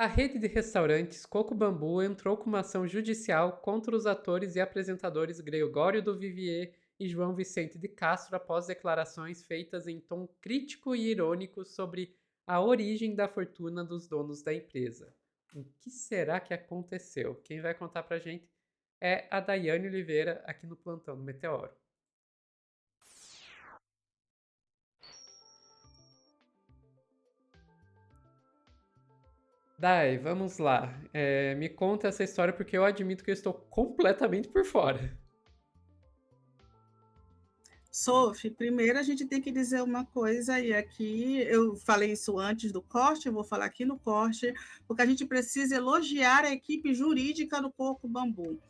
A rede de restaurantes Coco Bambu entrou com uma ação judicial contra os atores e apresentadores Gregório do Vivier e João Vicente de Castro após declarações feitas em tom crítico e irônico sobre a origem da fortuna dos donos da empresa. O que será que aconteceu? Quem vai contar pra gente é a Daiane Oliveira aqui no Plantão do Meteoro. Dai, vamos lá. Me conta essa história porque eu admito que eu estou completamente por fora. Sophie, primeiro a gente tem que dizer uma coisa, e aqui eu falei isso antes do corte, eu vou falar aqui no corte, porque a gente precisa elogiar a equipe jurídica do Coco Bambu,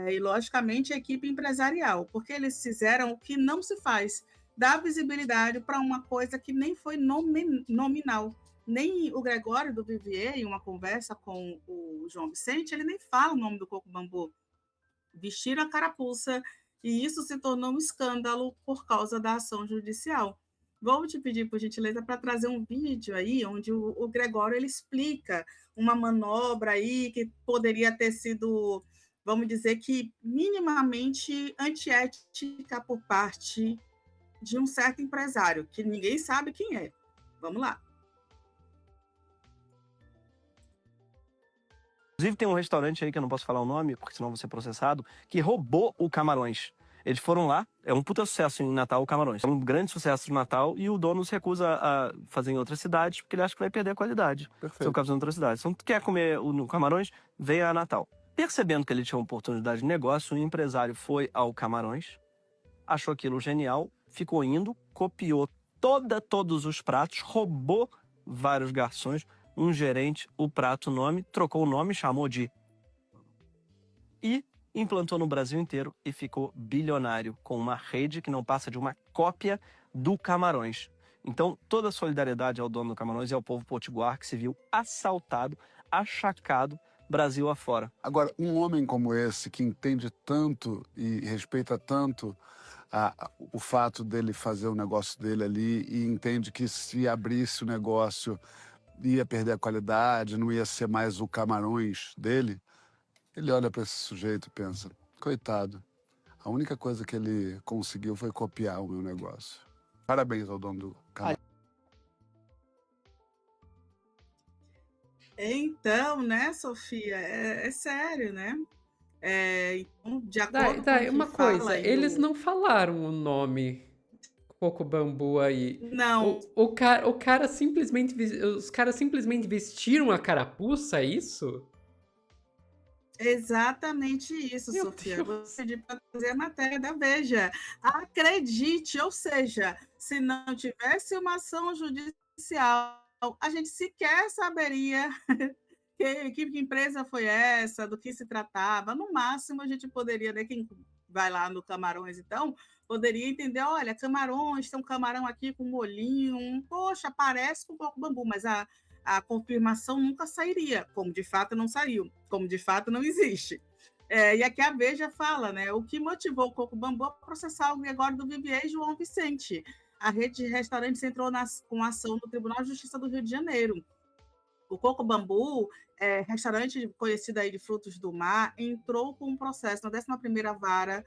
e logicamente a equipe empresarial, porque eles fizeram o que não se faz, dar visibilidade para uma coisa que nem foi nominal. Nem o Gregório do Vivier, em uma conversa com o João Vicente, ele nem fala o nome do Coco Bambu. Vestiram a carapuça e isso se tornou um escândalo por causa da ação judicial. Vou te pedir, por gentileza, para trazer um vídeo aí onde o Gregório ele explica uma manobra aí que poderia ter sido, vamos dizer que minimamente antiética por parte de um certo empresário, que ninguém sabe quem é. Vamos lá. Inclusive, tem um restaurante aí, que eu não posso falar o nome, porque senão vou ser processado, que roubou o Camarões. Eles foram lá, é um puta sucesso em Natal o Camarões. É um grande sucesso no Natal e o dono se recusa a fazer em outras cidades porque ele acha que vai perder a qualidade. Perfeito. Se eu caso em outras cidades. Então, tu quer comer no Camarões, venha a Natal. Percebendo que ele tinha uma oportunidade de negócio, o empresário foi ao Camarões, achou aquilo genial, ficou indo, copiou todos os pratos, roubou vários garçons, um gerente, o prato, o nome, trocou o nome, chamou de... E implantou no Brasil inteiro e ficou bilionário, com uma rede que não passa de uma cópia do Camarões. Então, toda a solidariedade ao dono do Camarões e ao povo potiguar que se viu assaltado, achacado, Brasil afora. Agora, um homem como esse, que entende tanto e respeita tanto o fato dele fazer o negócio dele ali e entende que se abrisse o negócio ia perder a qualidade, não ia ser mais o Camarões dele, ele olha para esse sujeito e pensa, coitado, a única coisa que ele conseguiu foi copiar o meu negócio. Parabéns ao dono do Camarões. Então, né, Sofia, é sério, né? Então, de acordo com o que Uma fala coisa, aí eles não falaram o nome Coco Bambu aí. Não, Os caras simplesmente vestiram a carapuça, é isso? exatamente isso, Meu Sofia. Vou Deus. pedir para fazer a matéria da Veja. Acredite, ou seja, se não tivesse uma ação judicial, a gente sequer saberia que empresa foi essa, do que se tratava. No máximo, a gente poderia, né, quem vai lá no Camarões, então, poderia entender, olha, Camarões, tem um camarão aqui com molhinho, poxa, parece com um pouco bambu, mas a confirmação nunca sairia, como de fato não saiu, como de fato não existe. E aqui a Veja fala, né, o que motivou o Coco Bambu a processar o Gregório do Vivier e João Vicente. A rede de restaurantes entrou com ação no Tribunal de Justiça do Rio de Janeiro. O Coco Bambu, restaurante conhecido aí de frutos do mar, entrou com um processo na 11ª Vara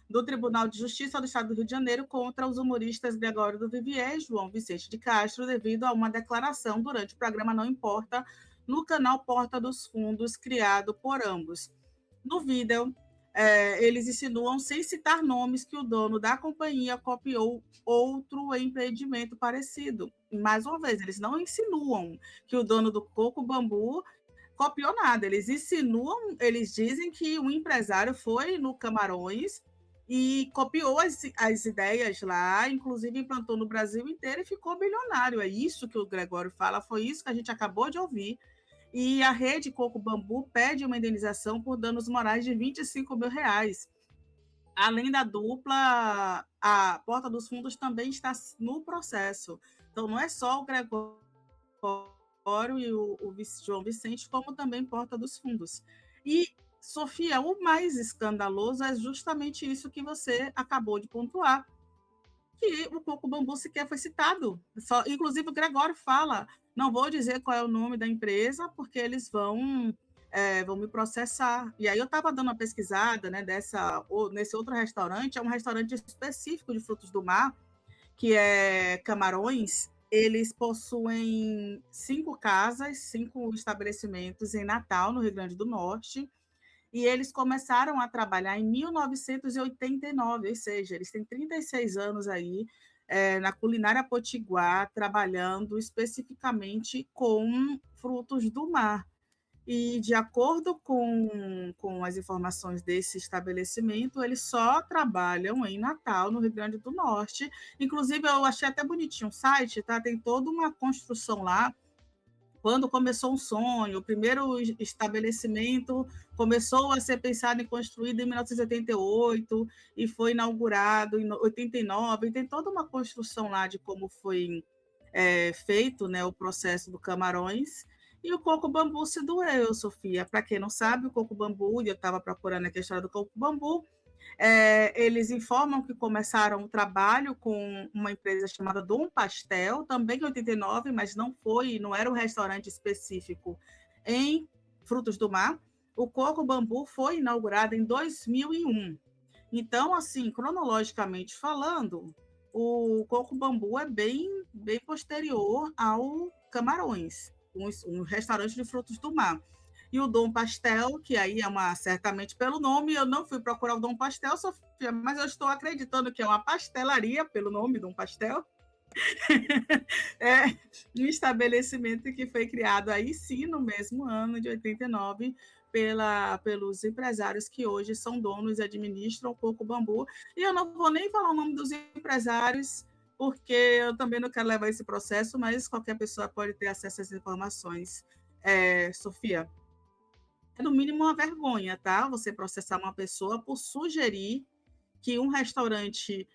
do Tribunal de Justiça do Estado do Rio de Janeiro contra os humoristas Gregório do Vivier e João Vicente de Castro, devido a uma declaração durante o programa Não Importa, no canal Porta dos Fundos, criado por ambos. No vídeo, eles insinuam, sem citar nomes, que o dono da companhia copiou outro empreendimento parecido. Mais uma vez, eles não insinuam que o dono do Coco Bambu copiou nada. Eles insinuam, eles dizem que um empresário foi no Camarões e copiou as ideias lá, inclusive implantou no Brasil inteiro e ficou bilionário. É isso que o Gregório fala, foi isso que a gente acabou de ouvir. E a rede Coco Bambu pede uma indenização por danos morais de R$ 25 mil. Além da dupla, a Porta dos Fundos também está no processo. Então, não é só o Gregório e o João Vicente, como também Porta dos Fundos. E, Sofia, o mais escandaloso é justamente isso que você acabou de pontuar, que o coco bambu sequer foi citado. Inclusive, o Gregório fala, não vou dizer qual é o nome da empresa, porque eles vão me processar. E aí eu estava dando uma pesquisada, né, nesse outro restaurante, é um restaurante específico de frutos do mar, que é Camarões. Eles possuem 5 casas, 5 estabelecimentos em Natal, no Rio Grande do Norte, e eles começaram a trabalhar em 1989, ou seja, eles têm 36 anos aí na culinária potiguar, trabalhando especificamente com frutos do mar. E, de acordo com as informações desse estabelecimento, eles só trabalham em Natal, no Rio Grande do Norte. Inclusive, eu achei até bonitinho o site, tá? Tem toda uma construção lá. Quando começou um sonho, o primeiro estabelecimento começou a ser pensado em construído em 1988 e foi inaugurado em 89. E tem toda uma construção lá de como foi feito, né, o processo do Camarões. E o coco bambu se doeu, Sofia. Para quem não sabe, o coco bambu, e eu estava procurando aqui a história do coco bambu, eles informam que começaram o trabalho com uma empresa chamada Dom Pastel, também em 89, mas não era um restaurante específico em frutos do mar. O coco bambu foi inaugurado em 2001. Então, assim, cronologicamente falando, o coco bambu é bem posterior ao Camarões, um restaurante de frutos do mar. E o Dom Pastel, que aí certamente pelo nome, eu não fui procurar o Dom Pastel, Sofia, mas eu estou acreditando que é uma pastelaria pelo nome Dom Pastel. É um estabelecimento que foi criado aí sim no mesmo ano de 89 pelos empresários que hoje são donos e administram o Coco Bambu. E eu não vou nem falar o nome dos empresários, porque eu também não quero levar esse processo, mas qualquer pessoa pode ter acesso às informações. Sofia, é no mínimo uma vergonha, tá? Você processar uma pessoa por sugerir que um restaurante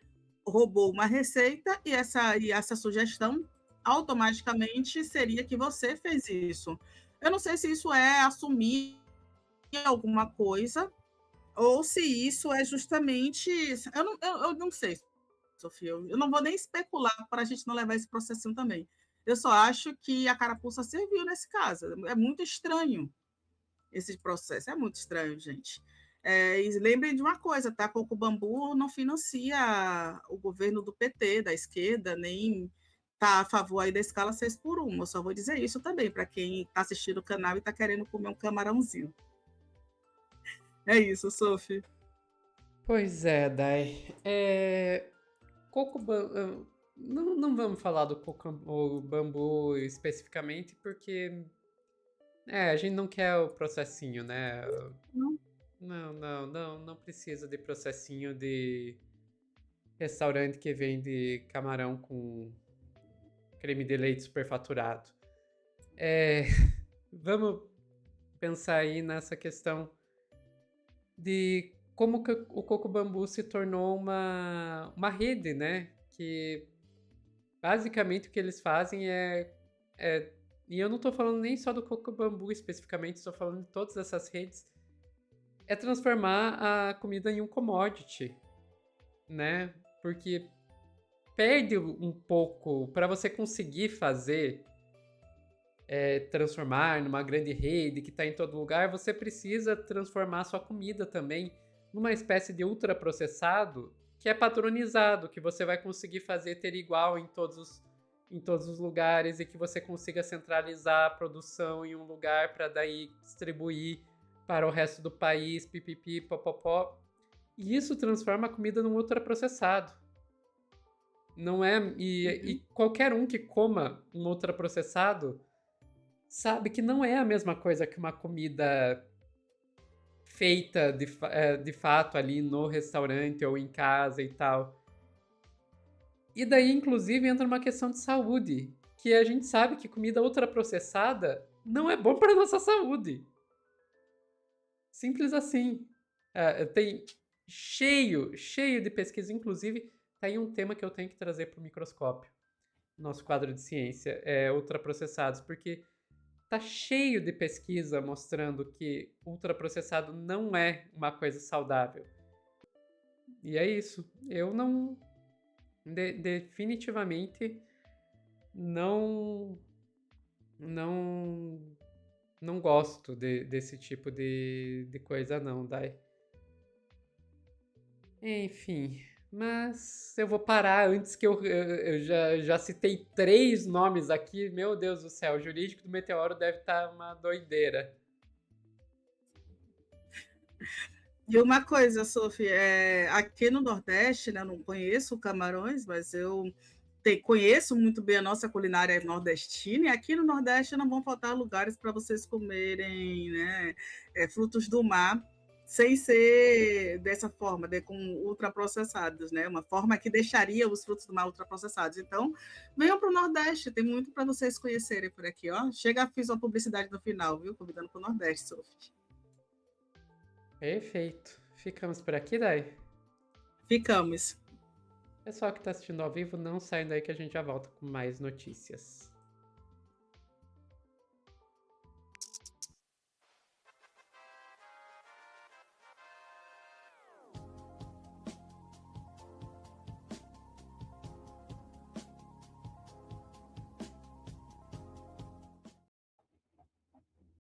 roubou uma receita e essa sugestão automaticamente seria que você fez isso. Eu não sei se isso é assumir alguma coisa ou se isso é justamente... Eu não sei, Sofia. Eu não vou nem especular para a gente não levar esse processinho também. Eu só acho que a carapuça serviu nesse caso. É muito estranho esse processo. É muito estranho, gente. E lembrem de uma coisa, tá? Coco Bambu não financia o governo do PT, da esquerda, nem está a favor aí da escala 6x1. Eu só vou dizer isso também, para quem está assistindo o canal e está querendo comer um camarãozinho. É isso, Sophie. Pois é, Dai. Coco bambu. Não vamos falar do coco bambu especificamente, porque a gente não quer o processinho, né? Não precisa de processinho de restaurante que vende camarão com creme de leite superfaturado. Vamos pensar aí nessa questão de como que o coco bambu se tornou uma rede, né? Que basicamente o que eles fazem e eu não estou falando nem só do coco bambu especificamente, estou falando de todas essas redes, é transformar a comida em um commodity, né? Porque perde um pouco para você conseguir fazer, transformar numa grande rede que está em todo lugar, você precisa transformar sua comida também numa espécie de ultraprocessado que é padronizado, que você vai conseguir fazer ter igual em todos os lugares e que você consiga centralizar a produção em um lugar para daí distribuir para o resto do país, pipipi, popopó. E isso transforma a comida num ultraprocessado. Não é? E qualquer um que coma um ultraprocessado sabe que não é a mesma coisa que uma comida feita de fato ali no restaurante ou em casa e tal. E daí, inclusive, entra uma questão de saúde, que a gente sabe que comida ultraprocessada não é bom para a nossa saúde. Simples assim. Tem cheio de pesquisa, inclusive, tá aí um tema que eu tenho que trazer para o microscópio. Nosso quadro de ciência é ultraprocessados, porque tá cheio de pesquisa mostrando que ultraprocessado não é uma coisa saudável. E é isso. Eu não Definitivamente não, não, não gosto desse tipo de coisa não, Dai. Enfim, mas eu vou parar antes que eu já citei 3 nomes aqui. Meu Deus do céu, o jurídico do Meteoro deve estar uma doideira. E uma coisa, Sophie, aqui no Nordeste, né, eu não conheço Camarões, mas eu conheço muito bem a nossa culinária nordestina, e aqui no Nordeste não vão faltar lugares para vocês comerem, né, frutos do mar, sem ser dessa forma, com ultraprocessados, né? Uma forma que deixaria os frutos do mar ultraprocessados. Então, venham para o Nordeste, tem muito para vocês conhecerem por aqui, ó. Chega, fiz uma publicidade no final, viu? Convidando para o Nordeste, Sophie. Perfeito. Ficamos por aqui, Dai? Ficamos. Pessoal que está assistindo ao vivo, não saiam daí que a gente já volta com mais notícias.